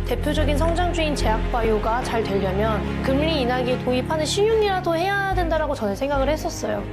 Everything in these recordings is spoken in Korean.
대표적인 성장주인 제약바이오가 잘 되려면 금리 인하기 도입하는 신용이라도 해야 된다라고 저는 생각을 했었어요.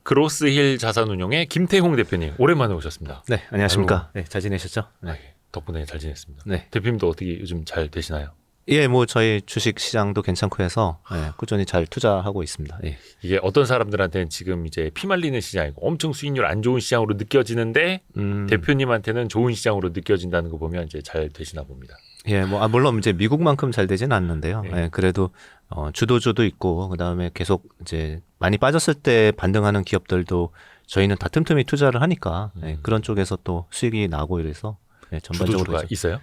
그로스힐 자산운용의 김태홍 대표님 오랜만에 오셨습니다. 네, 안녕하십니까. 네, 잘 지내셨죠? 네. 덕분에 잘 지냈습니다. 네. 대표님도 어떻게 요즘 잘 되시나요? 예, 뭐 저희 주식 시장도 괜찮고 해서 꾸준히 잘 투자하고 있습니다. 예. 이게 어떤 사람들한테는 지금 이제 피말리는 시장이고 엄청 수익률 안 좋은 시장으로 느껴지는데 대표님한테는 좋은 시장으로 느껴진다는 거 보면 이제 잘 되시나 봅니다. 예, 뭐 물론 이제 미국만큼 잘 되진 않는데요. 네. 예, 그래도 주도주도 있고 그다음에 계속 이제 많이 빠졌을 때 반등하는 기업들도 저희는 다 틈틈이 투자를 하니까 그런 쪽에서 또 수익이 나고 이래서 전반적으로 주도주가 있어요?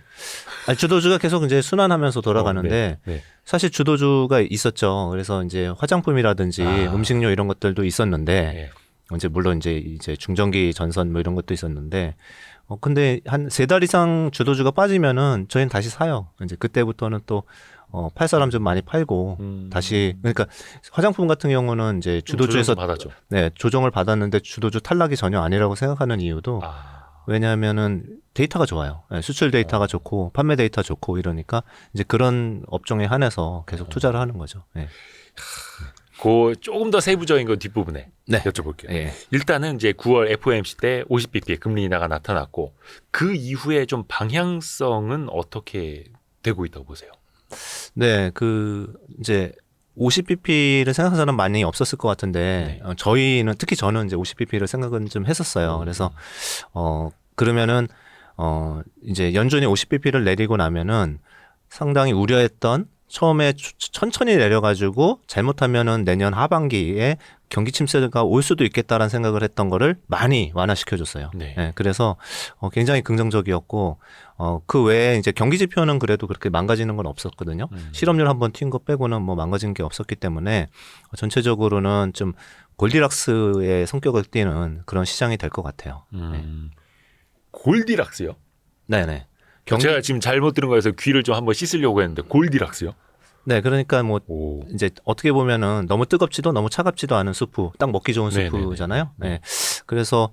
주도주가 계속 이제 순환하면서 돌아가는데 네. 사실 주도주가 있었죠. 그래서 이제 화장품이라든지 음식료 이런 것들도 있었는데 이제 물론 이제 중전기 전선 뭐 이런 것도 있었는데 근데 한 3달 이상 주도주가 빠지면은 저희는 다시 사요. 이제 그때부터는 또 팔 사람 좀 많이 팔고 다시 그러니까 화장품 같은 경우는 이제 주도주에서 받았죠. 네, 조정을 받았는데 주도주 탈락이 전혀 아니라고 생각하는 이유도 왜냐하면은 데이터가 좋아요. 네, 수출 데이터가 좋고 판매 데이터 좋고 이러니까 이제 그런 업종에 한해서 계속 투자를 하는 거죠. 네. 그 조금 더 세부적인 건 뒷부분에 네. 여쭤볼게요. 예. 일단은 이제 9월 FOMC 때 50bp의 금리 인하가 나타났고 그 이후에 좀 방향성은 어떻게 되고 있다고 보세요? 네, 이제 50bp를 생각하는 사람 많이 없었을 것 같은데 저희는 특히 저는 이제 50bp를 생각은 좀 했었어요. 그래서 그러면은 이제 연준이 50bp를 내리고 나면은 상당히 우려했던 처음에 천천히 내려가지고 잘못하면은 내년 하반기에 경기 침체가 올 수도 있겠다라는 생각을 했던 거를 많이 완화시켜줬어요. 네. 네, 그래서 굉장히 긍정적이었고 그 외에 이제 경기 지표는 그래도 그렇게 망가지는 건 없었거든요. 실업률 한번 튄 거 빼고는 뭐 망가진 게 없었기 때문에 전체적으로는 좀 골디락스의 성격을 띠는 그런 시장이 될 것 같아요. 네. 골디락스요? 네네. 제가 지금 잘못 들은 거여서 귀를 좀 한번 씻으려고 했는데 골디락스요? 네, 그러니까 뭐 이제 어떻게 보면은 너무 뜨겁지도 너무 차갑지도 않은 수프, 딱 먹기 좋은 수프잖아요. 네. 그래서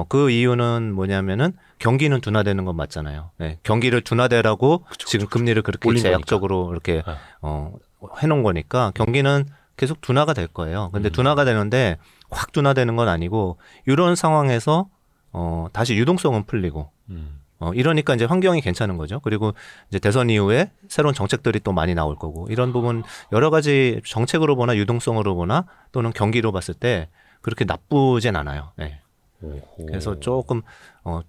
그 이유는 뭐냐면은 경기는 둔화되는 건 맞잖아요. 네. 경기를 둔화되라고 지금 금리를 그렇게 제약적으로 이렇게 해놓은 거니까 경기는 계속 둔화가 될 거예요. 근데 둔화가 되는데 확 둔화되는 건 아니고 이런 상황에서 다시 유동성은 풀리고 이러니까 이제 환경이 괜찮은 거죠. 그리고 이제 대선 이후에 새로운 정책들이 또 많이 나올 거고 이런 부분 여러 가지 정책으로 보나 유동성으로 보나 또는 경기로 봤을 때 그렇게 나쁘진 않아요. 네. 그래서 조금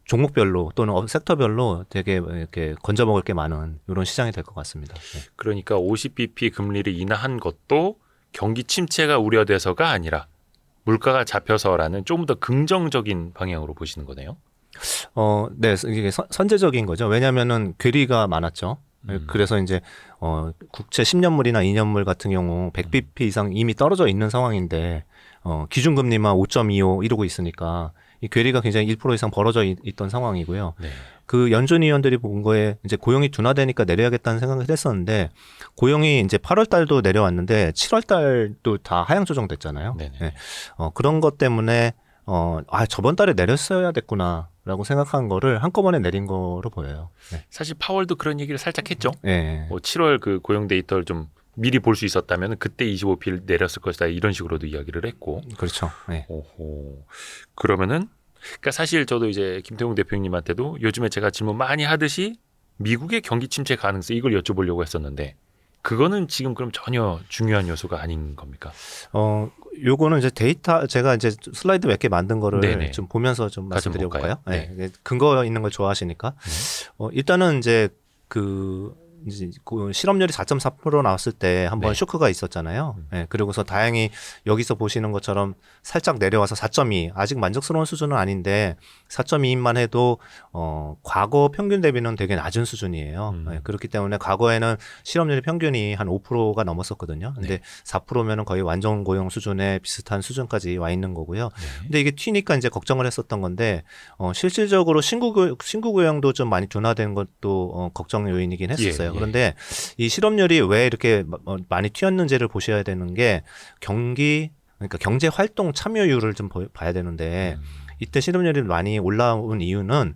종목별로 또는 섹터별로 되게 이렇게 건져 먹을 게 많은 이런 시장이 될 것 같습니다. 네. 그러니까 50bp 금리를 인하한 것도 경기 침체가 우려돼서가 아니라 물가가 잡혀서라는 좀 더 긍정적인 방향으로 보시는 거네요. 네, 이게 선제적인 거죠. 왜냐하면은 괴리가 많았죠. 그래서 이제 국채 10년물이나 2년물 같은 경우 100bp 이상 이미 떨어져 있는 상황인데 기준금리만 5.25 이러고 있으니까 이 괴리가 굉장히 1% 이상 벌어져 있던 상황이고요. 네. 그 연준 위원들이 본 거에 이제 고용이 둔화되니까 내려야겠다는 생각을 했었는데 고용이 이제 8월 달도 내려왔는데 7월 달도 다 하향 조정됐잖아요. 네. 그런 것 때문에 저번 달에 내렸어야 됐구나라고 생각한 거를 한꺼번에 내린 거로 보여요. 네. 사실 파월도 그런 얘기를 살짝 했죠. 네. 뭐 7월 그 고용 데이터를 좀 미리 볼 수 있었다면 그때 25p를 내렸을 것이다 이런 식으로도 이야기를 했고. 그렇죠. 네. 오호. 그러면은 그러니까 사실 저도 이제 김태웅 대표님한테도 요즘에 제가 질문 많이 하듯이 미국의 경기 침체 가능성 이걸 여쭤보려고 했었는데 그거는 지금 그럼 전혀 중요한 요소가 아닌 겁니까? 요거는 이제 데이터 제가 이제 슬라이드 몇 개 만든 거를 네네. 좀 보면서 좀 말씀드려볼까요? 네. 네. 근거 있는 걸 좋아하시니까. 일단은 이제 이제 실업률이 4.4% 나왔을 때 한번 쇼크가 있었잖아요. 네, 그리고서 다행히 여기서 보시는 것처럼 살짝 내려와서 4.2 아직 만족스러운 수준은 아닌데 4.2만 해도 과거 평균 대비는 되게 낮은 수준이에요. 네, 그렇기 때문에 과거에는 실업률 평균이 한 5%가 넘었었거든요. 근데 4%면은 거의 완전 고용 수준에 비슷한 수준까지 와 있는 거고요. 근데 이게 튀니까 이제 걱정을 했었던 건데 실질적으로 신구 고용도 좀 많이 둔화된 것도 걱정 요인이긴 했었어요. 그런데 이 실업률이 왜 이렇게 많이 튀었는지를 보셔야 되는 게 그러니까 경제 활동 참여율을 좀 봐야 되는데 이때 실업률이 많이 올라온 이유는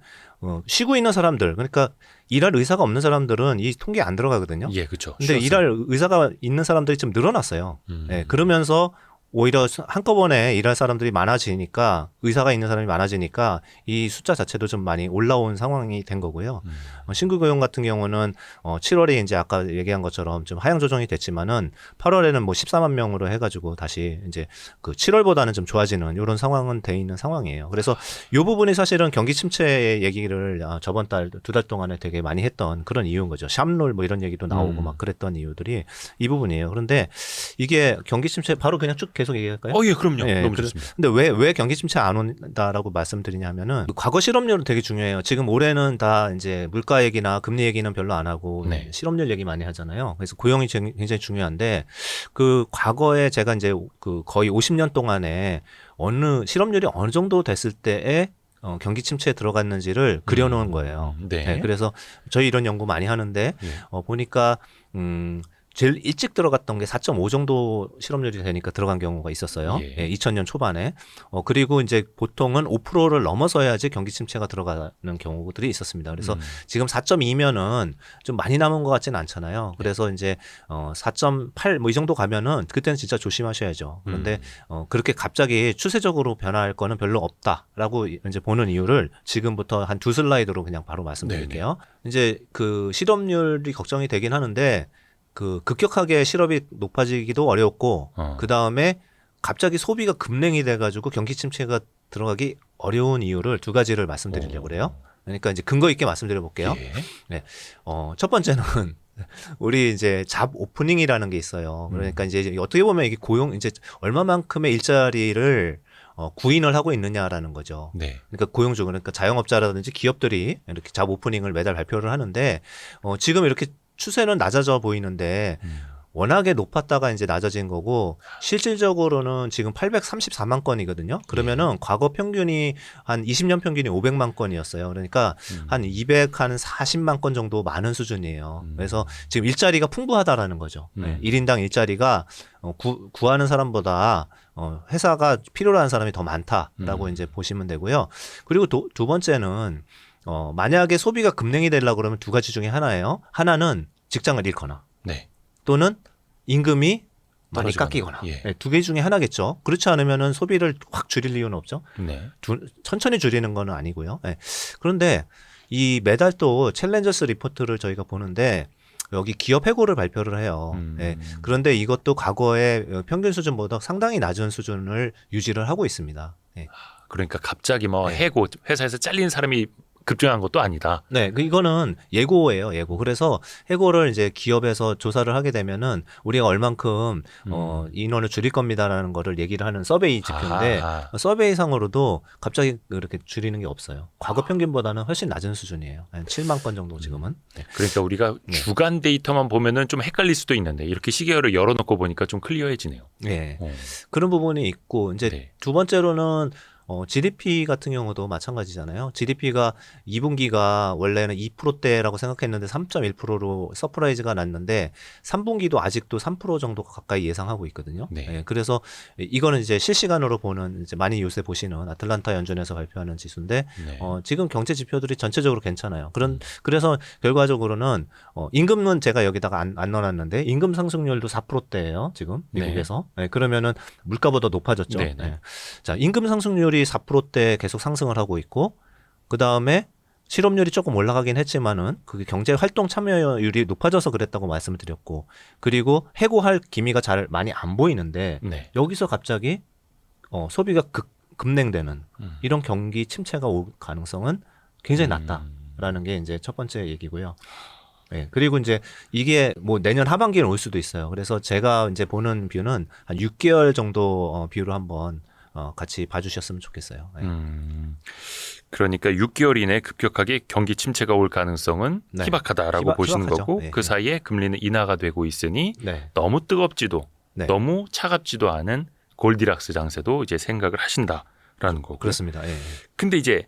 쉬고 있는 사람들, 그러니까 일할 의사가 없는 사람들은 이 통계에 안 들어가거든요. 예, 그렇죠. 근데 일할 의사가 있는 사람들이 좀 늘어났어요. 예, 그러면서 오히려 한꺼번에 일할 사람들이 많아지니까 의사가 있는 사람이 많아지니까 이 숫자 자체도 좀 많이 올라온 상황이 된 거고요. 신규 고용 같은 경우는 7월에 이제 아까 얘기한 것처럼 좀 하향 조정이 됐지만은 8월에는 뭐 14만 명으로 해가지고 다시 이제 그 7월보다는 좀 좋아지는 이런 상황은 돼 있는 상황이에요. 그래서 이 부분이 사실은 경기 침체 얘기를 저번 달 2달 동안에 되게 많이 했던 그런 이유인 거죠. 샵롤 뭐 이런 얘기도 나오고 막 그랬던 이유들이 이 부분이에요. 그런데 이게 경기 침체 바로 그냥 쭉 계속 얘기할까요? 예, 그럼요. 네, 너무 좋습니다. 근데 왜 경기 침체 안 온다라고 말씀드리냐면은 과거 실업률은 되게 중요해요. 지금 올해는 다 이제 물가 얘기나 금리 얘기는 별로 안 하고 네. 실업률 얘기 많이 하잖아요. 그래서 고용이 굉장히 중요한데 그 과거에 제가 이제 그 거의 50년 동안에 실업률이 어느 정도 됐을 때에 경기 침체에 들어갔는지를 그려놓은 거예요. 네. 네, 그래서 저희 이런 연구 많이 하는데 보니까 제일 일찍 들어갔던 게 4.5 정도 실업률이 되니까 들어간 경우가 있었어요. 예. 2000년 초반에. 그리고 이제 보통은 5%를 넘어서야지 경기 침체가 들어가는 경우들이 있었습니다. 그래서 지금 4.2면은 좀 많이 남은 것 같지는 않잖아요. 그래서 이제 4.8 뭐 이 정도 가면은 그때는 진짜 조심하셔야죠. 그런데 그렇게 갑자기 추세적으로 변화할 거는 별로 없다라고 이제 보는 이유를 지금부터 한 두 슬라이드로 그냥 바로 말씀드릴게요. 이제 그 실업률이 걱정이 되긴 하는데 그 급격하게 실업이 높아지기도 어려웠고 그 다음에 갑자기 소비가 급냉이 돼가지고 경기 침체가 들어가기 어려운 이유를 두 가지를 말씀드리려고 그래요. 그러니까 이제 근거 있게 말씀드려 볼게요. 예. 네. 첫 번째는 우리 이제 잡 오프닝이라는 게 있어요. 그러니까 이제 어떻게 보면 이게 이제 얼마만큼의 일자리를 구인을 하고 있느냐라는 거죠. 네. 그러니까 고용주, 그러니까 자영업자라든지 기업들이 이렇게 잡 오프닝을 매달 발표를 하는데 지금 이렇게 추세는 낮아져 보이는데 워낙에 높았다가 이제 낮아진 거고 실질적으로는 지금 834만 건이거든요. 그러면은 과거 평균이 한 20년 평균이 500만 건이었어요. 그러니까 한 240만 건 정도 많은 수준이에요. 그래서 지금 일자리가 풍부하다라는 거죠. 1인당 일자리가 구하는 사람보다 회사가 필요로 하는 사람이 더 많다라고 이제 보시면 되고요. 그리고 두 번째는 만약에 소비가 급냉이 되려고 그러면 두 가지 중에 하나예요. 하나는 직장을 잃거나 네. 또는 임금이 많이 떨어지거나. 깎이거나. 예. 네, 두 개 중에 하나겠죠. 그렇지 않으면은 소비를 확 줄일 이유는 없죠. 네. 천천히 줄이는 건 아니고요. 네. 그런데 이 매달 또 챌린저스 리포트를 저희가 보는데 여기 기업 해고를 발표를 해요. 네. 그런데 이것도 과거의 평균 수준보다 상당히 낮은 수준을 유지를 하고 있습니다. 네. 그러니까 갑자기 뭐 네. 해고 회사에서 잘린 사람이 급증한 것도 아니다. 네, 이거는 예고예요, 예고. 그래서 해고를 이제 기업에서 조사를 하게 되면은 우리가 얼만큼 인원을 줄일 겁니다라는 거를 얘기를 하는 서베이 지표인데 서베이상으로도 갑자기 그렇게 줄이는 게 없어요. 과거 평균보다는 훨씬 낮은 수준이에요. 한 7만 건 정도 지금은. 네. 그러니까 우리가 주간 데이터만 보면은 좀 헷갈릴 수도 있는데 이렇게 시계열을 열어놓고 보니까 좀 클리어해지네요. 네. 그런 부분이 있고 이제 네. 두 번째로는 GDP 같은 경우도 마찬가지잖아요. GDP가 2분기가 원래는 2%대라고 생각했는데 3.1%로 서프라이즈가 났는데 3분기도 아직도 3% 정도 가까이 예상하고 있거든요. 네. 네, 그래서 이거는 이제 실시간으로 보는 이제 많이 요새 보시는 아틀란타 연준에서 발표하는 지수인데 네. 지금 경제 지표들이 전체적으로 괜찮아요. 그래서 결과적으로는 임금은 제가 여기다가 안 넣어놨는데 임금 상승률도 4%대예요. 지금 미국에서. 네. 그러면은 물가보다 높아졌죠. 네, 네. 네. 자, 임금 상승률이 4%대 계속 상승을 하고 있고 그 다음에 실업률이 조금 올라가긴 했지만은 그게 경제 활동 참여율이 높아져서 그랬다고 말씀을 드렸고 그리고 해고할 기미가 잘 많이 안 보이는데 네. 여기서 갑자기 소비가 급냉되는 이런 경기 침체가 올 가능성은 굉장히 낮다라는 게 이제 첫 번째 얘기고요. 네, 그리고 이제 이게 뭐 내년 하반기에 올 수도 있어요. 그래서 제가 이제 보는 뷰는 한 6개월 정도 뷰로 한번 같이 봐주셨으면 좋겠어요. 네. 그러니까 6개월 이내 급격하게 경기 침체가 올 가능성은 네. 희박하다라고 보시는 희박하죠. 거고 네. 그 사이에 금리는 인하가 되고 있으니 네. 너무 뜨겁지도 네. 너무 차갑지도 않은 골디락스 장세도 이제 생각을 하신다라는 거고. 그렇습니다. 예. 근데 이제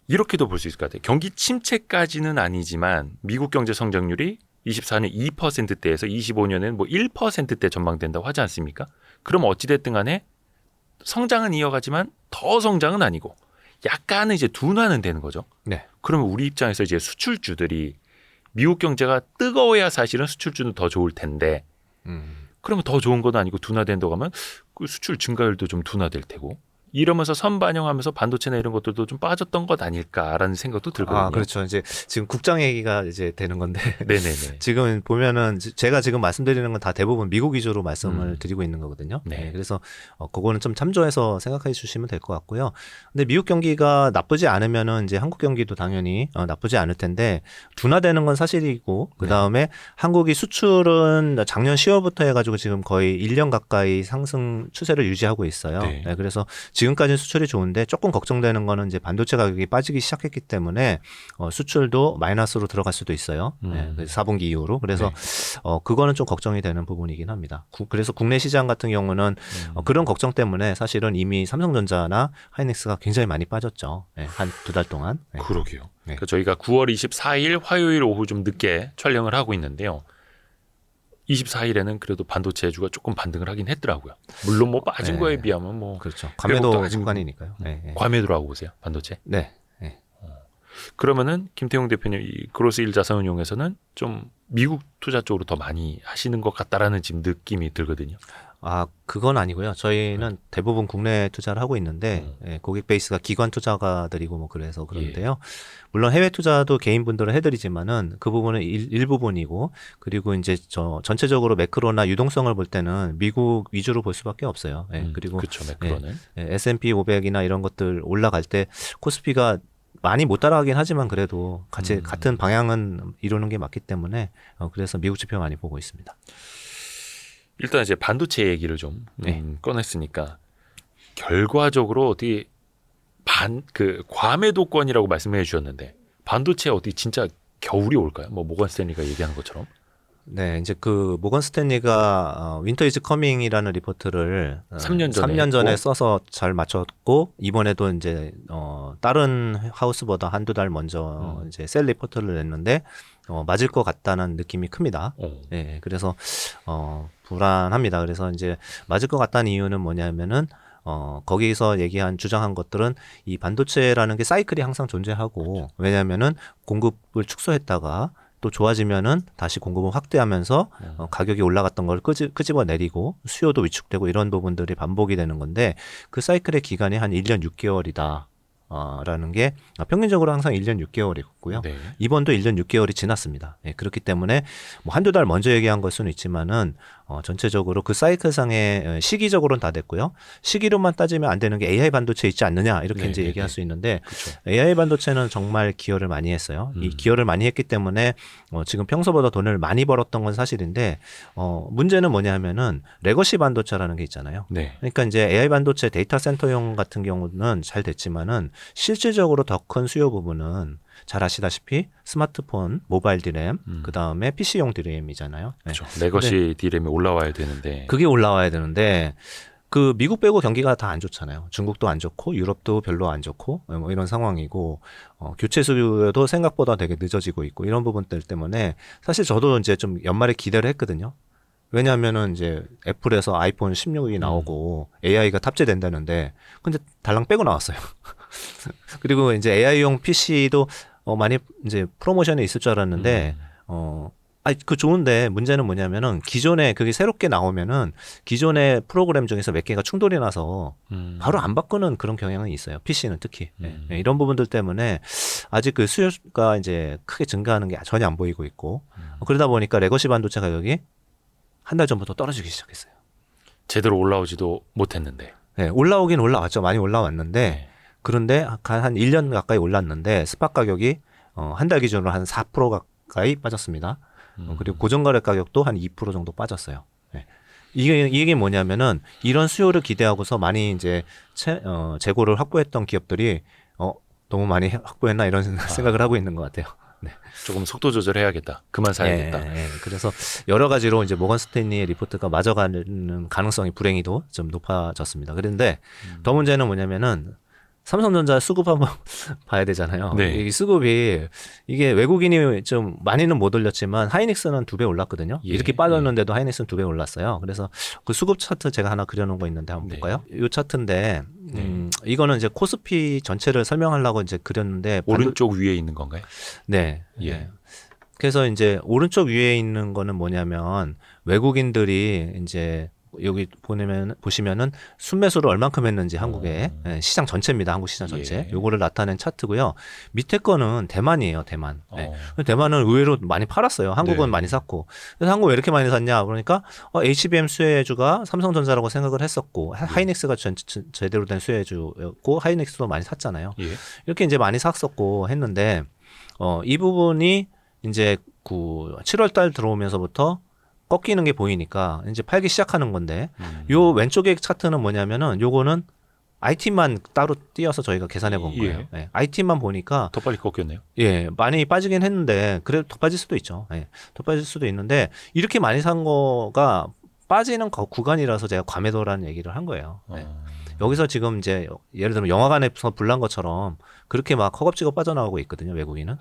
이렇게도 볼 수 있을 것 같아요. 경기 침체까지는 아니지만 미국 경제 성장률이 24년 2%대에서 25년에는 뭐 1%대 전망된다고 하지 않습니까? 그럼 어찌됐든 간에 성장은 이어가지만 더 성장은 아니고 약간은 이제 둔화는 되는 거죠. 네. 그러면 우리 입장에서 이제 수출주들이 미국 경제가 뜨거워야 사실은 수출주는 더 좋을 텐데 그러면 더 좋은 건 아니고 둔화된다고 하면 그 수출 증가율도 좀 둔화될 테고 이러면서 선반영하면서 반도체나 이런 것들도 좀 빠졌던 것 아닐까라는 생각도 들거든요. 아, 그렇죠. 이제 지금 국장 얘기가 이제 되는 건데. 네네네. 지금 보면은 제가 지금 말씀드리는 건 다 대부분 미국 위주로 말씀을 드리고 있는 거거든요. 네. 네, 그래서 그거는 좀 참조해서 생각해 주시면 될 것 같고요. 근데 미국 경기가 나쁘지 않으면은 이제 한국 경기도 당연히 나쁘지 않을 텐데 둔화되는 건 사실이고 그 다음에 한국이 수출은 작년 10월부터 해가지고 지금 거의 1년 가까이 상승 추세를 유지하고 있어요. 네. 네, 그래서 지금까지는 수출이 좋은데 조금 걱정되는 거는 이제 반도체 가격이 빠지기 시작했기 때문에 수출도 마이너스로 들어갈 수도 있어요. 네, 그래서 4분기 이후로. 그래서 그거는 좀 걱정이 되는 부분이긴 합니다. 그래서 국내 시장 같은 경우는 그런 걱정 때문에 사실은 이미 삼성전자나 하이닉스가 굉장히 많이 빠졌죠. 네, 한 2달 동안. 네. 그러게요. 네. 그러니까 저희가 9월 24일 화요일 오후 좀 늦게 촬영을 하고 있는데요. 24일에는 그래도 반도체주가 조금 반등을 하긴 했더라고요. 물론 뭐 빠진 네. 거에 비하면 뭐 그렇죠. 회복도 감매도 아직 구간이니까요. 네, 네. 과매도라고 보세요. 반도체. 네. 네. 그러면은 김태용 대표님 이 그로스 1자산운용에서는 좀 미국 투자 쪽으로 더 많이 하시는 것 같다라는 지금 느낌이 들거든요. 아, 그건 아니고요. 저희는 대부분 국내 투자를 하고 있는데 예, 고객 베이스가 기관 투자가들이고 뭐 그래서 그런데요. 물론 해외 투자도 개인분들은 해드리지만은 그 부분은 일부분이고 그리고 이제 전체적으로 매크로나 유동성을 볼 때는 미국 위주로 볼 수밖에 없어요. 예, 그리고 그렇죠. 매크로는. S&P 500이나 이런 것들 올라갈 때 코스피가 많이 못 따라가긴 하지만 그래도 같은 방향은 이루는 게 맞기 때문에 그래서 미국 지표 많이 보고 있습니다. 일단 이제 반도체 얘기를 좀 꺼냈으니까 결과적으로 어떻게 그 과매도권이라고 말씀해 주셨는데 반도체 어떻게 진짜 겨울이 올까요? 뭐 모건 스탠리가 얘기하는 것처럼. 네, 이제 그 모건 스탠리가 윈터 이즈 커밍이라는 리포트를 3년 전에 했고. 써서 잘 맞췄고 이번에도 이제 다른 하우스보다 한두 달 먼저 이제 셀 리포트를 냈는데 맞을 것 같다는 느낌이 큽니다. 네, 그래서 불안합니다. 그래서 이제 맞을 것 같다는 이유는 뭐냐면은 거기서 주장한 것들은 이 반도체라는 게 사이클이 항상 존재하고 그렇죠. 왜냐면은 공급을 축소했다가 또 좋아지면은 다시 공급을 확대하면서 가격이 올라갔던 걸 끄집어 내리고 수요도 위축되고 이런 부분들이 반복이 되는 건데 그 사이클의 기간이 한 1년 6개월이다. 라는 게 평균적으로 항상 1년 6개월이고요. 네. 이번도 1년 6개월이 지났습니다. 예, 그렇기 때문에 뭐 한두 달 먼저 얘기한 걸 수는 있지만은 전체적으로 그 사이클상의 시기적으로는 다 됐고요. 시기로만 따지면 안 되는 게 AI 반도체 있지 않느냐 이렇게 네, 이제 네, 얘기할 네. 수 있는데 그렇죠. AI 반도체는 정말 기여를 많이 했어요. 이 기여를 많이 했기 때문에 지금 평소보다 돈을 많이 벌었던 건 사실인데 문제는 뭐냐면은 레거시 반도체라는 게 있잖아요. 네. 그러니까 이제 AI 반도체 데이터 센터용 같은 경우는 잘 됐지만은 실질적으로 더 큰 수요 부분은 잘 아시다시피 스마트폰, 모바일 디램, 그 다음에 PC용 디램이잖아요. 네. 그렇죠. 레거시 디램이 올라와야 되는데. 그게 올라와야 되는데 그 미국 빼고 경기가 다 안 좋잖아요. 중국도 안 좋고 유럽도 별로 안 좋고 뭐 이런 상황이고 교체 수요도 생각보다 되게 늦어지고 있고 이런 부분들 때문에 사실 저도 이제 좀 연말에 기대를 했거든요. 왜냐하면은 이제 애플에서 아이폰 16이 나오고 AI가 탑재된다는데 근데 달랑 빼고 나왔어요. 그리고 이제 AI용 PC도 많이 이제 프로모션이 있을 줄 알았는데 그 좋은데 문제는 뭐냐면은 기존에 그게 새롭게 나오면은 기존의 프로그램 중에서 몇 개가 충돌이 나서 바로 안 바꾸는 그런 경향은 있어요. PC는 특히. 네, 이런 부분들 때문에 아직 그 수요가 이제 크게 증가하는 게 전혀 안 보이고 있고 그러다 보니까 레거시 반도체 가격이 한 달 전부터 떨어지기 시작했어요. 제대로 올라오지도 못했는데. 네, 올라오긴 올라왔죠. 많이 올라왔는데 네. 그런데 한 1년 가까이 올랐는데 스팟 가격이 한 달 기준으로 한 4% 가까이 빠졌습니다. 그리고 고정거래 가격도 한 2% 정도 빠졌어요. 네. 이게 뭐냐면은 이런 수요를 기대하고서 많이 이제 재고를 확보했던 기업들이 너무 많이 확보했나 이런 생각을 하고 있는 것 같아요. 네. 조금 속도 조절해야겠다. 그만 사야겠다. 네, 그래서 여러 가지로 이제 모건 스탠리의 리포트가 맞아가는 가능성이 불행히도 좀 높아졌습니다. 그런데 더 문제는 뭐냐면은 삼성전자 수급 한번 봐야 되잖아요. 네. 이 수급이 이게 외국인이 좀 많이는 못 올렸지만 하이닉스는 2배 올랐거든요. 예. 이렇게 빠졌는데도 하이닉스는 2배 올랐어요. 그래서 그 수급 차트 제가 하나 그려놓은 거 있는데 한번 네. 볼까요? 이 차트인데 이거는 이제 코스피 전체를 설명하려고 이제 그렸는데 오른쪽 위에 있는 건가요? 네. 예. 네. 그래서 이제 오른쪽 위에 있는 거는 뭐냐면 외국인들이 이제 여기 보시면은 순매수를 얼만큼 했는지 한국에 예, 시장 전체입니다. 한국 시장 전체. 예. 요거를 나타낸 차트고요. 밑에 거는 대만이에요. 대만. 예. 어. 대만은 의외로 많이 팔았어요. 한국은 네. 많이 샀고. 그래서 한국 왜 이렇게 많이 샀냐? 그러니까 HBM 수혜주가 삼성전자라고 생각을 했었고 하이닉스가 제대로 된 수혜주였고 하이닉스도 많이 샀잖아요. 예. 이렇게 이제 많이 샀었고 했는데 이 부분이 이제 7월 달 들어오면서부터 꺾이는 게 보이니까 이제 팔기 시작하는 건데 요 왼쪽의 차트는 뭐냐면은 요거는 IT만 따로 띄어서 저희가 계산해 본 거예요. 예. 예. IT만 보니까 더 빨리 꺾였네요. 예, 많이 빠지긴 했는데 그래도 더 빠질 수도 있죠. 예. 더 빠질 수도 있는데 이렇게 많이 산 거가 빠지는 구간이라서 제가 과매도라는 얘기를 한 거예요. 예. 여기서 지금 이제 예를 들면 영화관에서 불난 것처럼 그렇게 막 허겁지겁 빠져나오고 있거든요. 외국인은.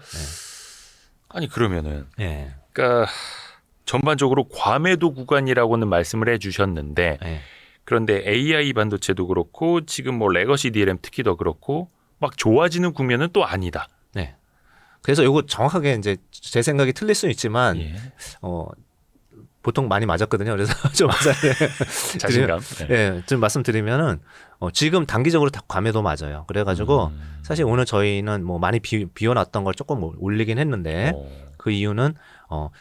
아니 그러면은 예. 그러니까 전반적으로 과매도 구간이라고는 말씀을 해주셨는데 예. 그런데 AI 반도체도 그렇고 지금 뭐 레거시 DRAM 특히 더 그렇고 막 좋아지는 국면은 또 아니다. 네. 그래서 요거 정확하게 이제 제 생각이 틀릴 수 있지만 예. 보통 많이 맞았거든요. 그래서 좀 자신감. 네. 예, 좀 말씀드리면은 지금 단기적으로 다 과매도 맞아요. 그래가지고 사실 오늘 저희는 뭐 많이 비워놨던 걸 조금 올리긴 했는데 그 이유는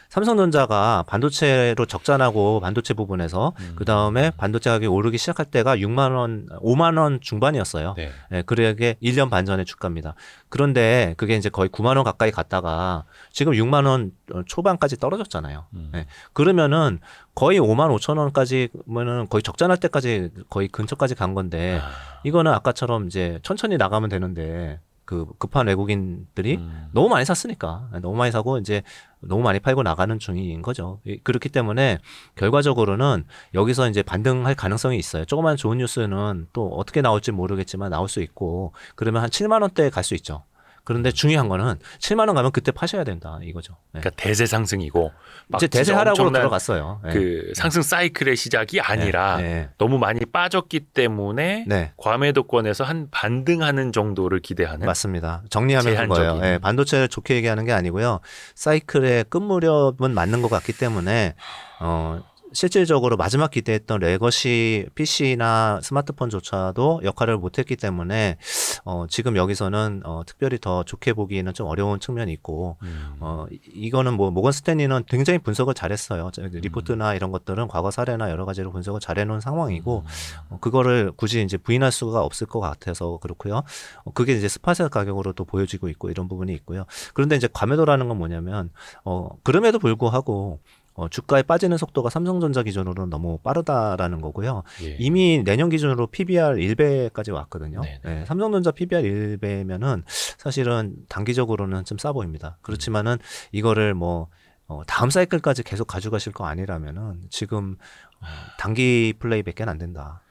삼성전자가 반도체로 적자나고 반도체 부분에서 그 다음에 반도체 가격이 오르기 시작할 때가 6만 원, 5만 원 중반이었어요. 네. 예, 그게 1년 반 전의 주가입니다. 그런데 그게 이제 거의 9만 원 가까이 갔다가 지금 6만 원 초반까지 떨어졌잖아요. 예, 그러면은 거의 5만 5천 원까지면은 거의 적자날 때까지 거의 근처까지 간 건데 이거는 아까처럼 이제 천천히 나가면 되는데 그 급한 외국인들이 너무 많이 샀으니까 너무 많이 사고 이제 너무 많이 팔고 나가는 중인 거죠. 그렇기 때문에 결과적으로는 여기서 이제 반등할 가능성이 있어요. 조그만 좋은 뉴스는 또 어떻게 나올지 모르겠지만 나올 수 있고 그러면 한 7만 원대에 갈 수 있죠. 그런데 중요한 거는 7만 원 가면 그때 파셔야 된다 이거죠. 네. 그러니까 대세 상승이고 막 이제 대세 진짜 하락으로 엄청난 들어갔어요. 네. 그 상승 사이클의 시작이 아니라 네. 너무 많이 빠졌기 때문에 네. 과매도권에서 한 반등하는 정도를 기대하는. 맞습니다. 정리하면 제한적인. 거예요. 예, 반도체를 좋게 얘기하는 게 아니고요. 사이클의 끝 무렵은 맞는 것 같기 때문에 실질적으로 마지막 기대했던 레거시 PC나 스마트폰조차도 역할을 못했기 때문에 지금 여기서는 특별히 더 좋게 보기에는 좀 어려운 측면이 있고 이거는 뭐 모건 스탠리는 굉장히 분석을 잘했어요. 리포트나 이런 것들은 과거 사례나 여러 가지로 분석을 잘해놓은 상황이고 그거를 굳이 이제 부인할 수가 없을 것 같아서 그렇고요. 그게 이제 스팟의 가격으로도 보여지고 있고 이런 부분이 있고요. 그런데 이제 과매도라는 건 뭐냐면 그럼에도 불구하고 주가에 빠지는 속도가 삼성전자 기준으로는 너무 빠르다라는 거고요. 예. 이미 내년 기준으로 PBR 1배까지 왔거든요. 네네. 네, 삼성전자 PBR 1배면은 사실은 단기적으로는 좀 싸 보입니다. 그렇지만은 이거를 뭐 다음 사이클까지 계속 가져가실 거 아니라면은 지금 단기 플레이밖에 안 된다.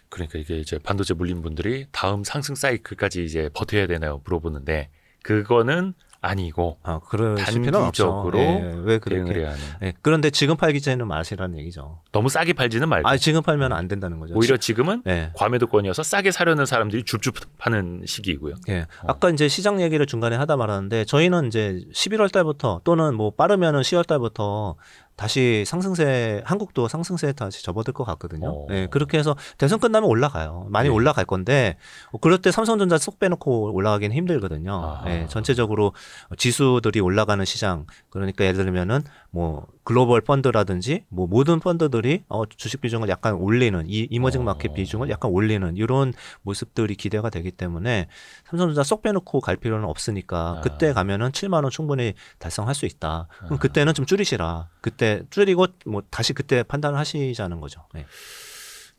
그러니까 이게 이제 반도체 물린 분들이 다음 상승 사이클까지 이제 버텨야 되나요? 물어보는데 그거는 아니고 그러실 필요는 없죠. 단기적으로 왜 대응을 그렇게? 해야 하는. 네, 그런데 지금 팔기 전에는 마시라는 얘기죠. 너무 싸게 팔지는 말고 지금 팔면 안 된다는 거죠. 오히려 지금은 네. 과매도권이어서 싸게 사려는 사람들이 줍줍 파는 시기이고요. 예. 아까 이제 시장 얘기를 중간에 하다 말았는데 저희는 이제 11월 달부터 또는 뭐 빠르면은 10월 달부터 다시 상승세, 한국도 상승세에 다시 접어들 것 같거든요. 예, 그렇게 해서 대선 끝나면 올라가요. 많이 올라갈 건데, 그럴 때 삼성전자 쏙 빼놓고 올라가기는 힘들거든요. 예, 전체적으로 지수들이 올라가는 시장, 그러니까 예를 들면은 뭐 글로벌 펀드라든지 뭐 모든 펀드들이 주식 비중을 약간 올리는, 이머징 마켓 비중을 약간 올리는 이런 모습들이 기대가 되기 때문에 삼성전자 쏙 빼놓고 갈 필요는 없으니까 그때 가면은 7만 원 충분히 달성할 수 있다. 그럼 그때는 좀 줄이시라. 그때 줄이고 뭐 다시 그때 판단을 하시자는 거죠. 네.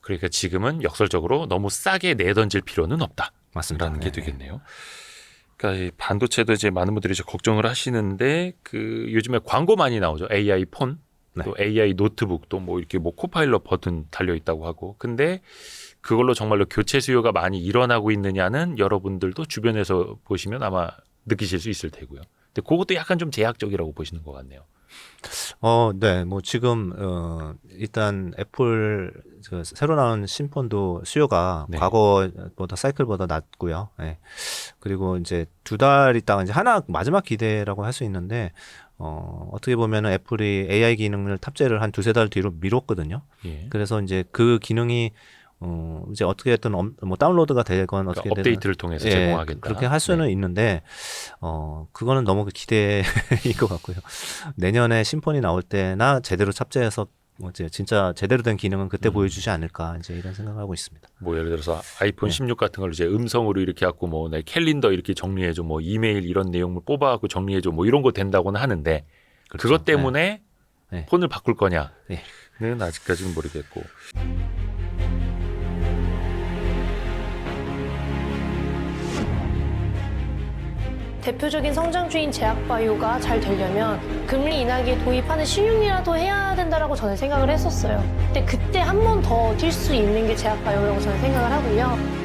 그러니까 지금은 역설적으로 너무 싸게 내던질 필요는 없다. 맞습니다. 라는 게 되겠네요. 그러니까 이 반도체도 이제 많은 분들이 이제 걱정을 하시는데 그 요즘에 광고 많이 나오죠. AI 폰, 또 AI 노트북, 또 뭐 이렇게 뭐 코파일럿 버튼 달려 있다고 하고. 근데 그걸로 정말로 교체 수요가 많이 일어나고 있느냐는 여러분들도 주변에서 보시면 아마 느끼실 수 있을 테고요. 근데 그것도 약간 좀 제약적이라고 보시는 것 같네요. 네. 뭐 지금 일단 애플 새로 나온 신폰도 수요가 네. 과거보다 사이클보다 낮고요. 예. 그리고 이제 2달 있다가 이제 하나 마지막 기대라고 할 수 있는데 어떻게 보면은 애플이 AI 기능을 탑재를 한 2-3달 뒤로 미뤘거든요. 예. 그래서 이제 그 기능이 이제 어떻게 됐든 뭐 다운로드가 되건 그러니까 어떻게 되든 업데이트를 통해서 제공하겠다. 그렇게 할 수는 네. 있는데 그거는 너무 기대인 것 같고요. 내년에 신폰이 나올 때나 제대로 탑재해서 뭐 이제 진짜 제대로 된 기능은 그때 보여주지 않을까 이제 이런 생각을 하고 있습니다. 뭐 예를 들어서 아이폰 네. 16 같은 걸 이제 음성으로 이렇게 갖고 뭐 내 캘린더 이렇게 정리해줘, 뭐 이메일 이런 내용을 뽑아갖고 정리해줘, 뭐 이런 거 된다고는 하는데 그렇죠. 그것 때문에 네. 폰을 바꿀 거냐는 네. 아직까지는 모르겠고. 대표적인 성장주인 제약바이오가 잘 되려면 금리 인하기에 도입하는 신용이라도 해야 된다라고 저는 생각을 했었어요. 근데 그때 한 번 더 뛸 수 있는 게 제약바이오라고 저는 생각을 하고요.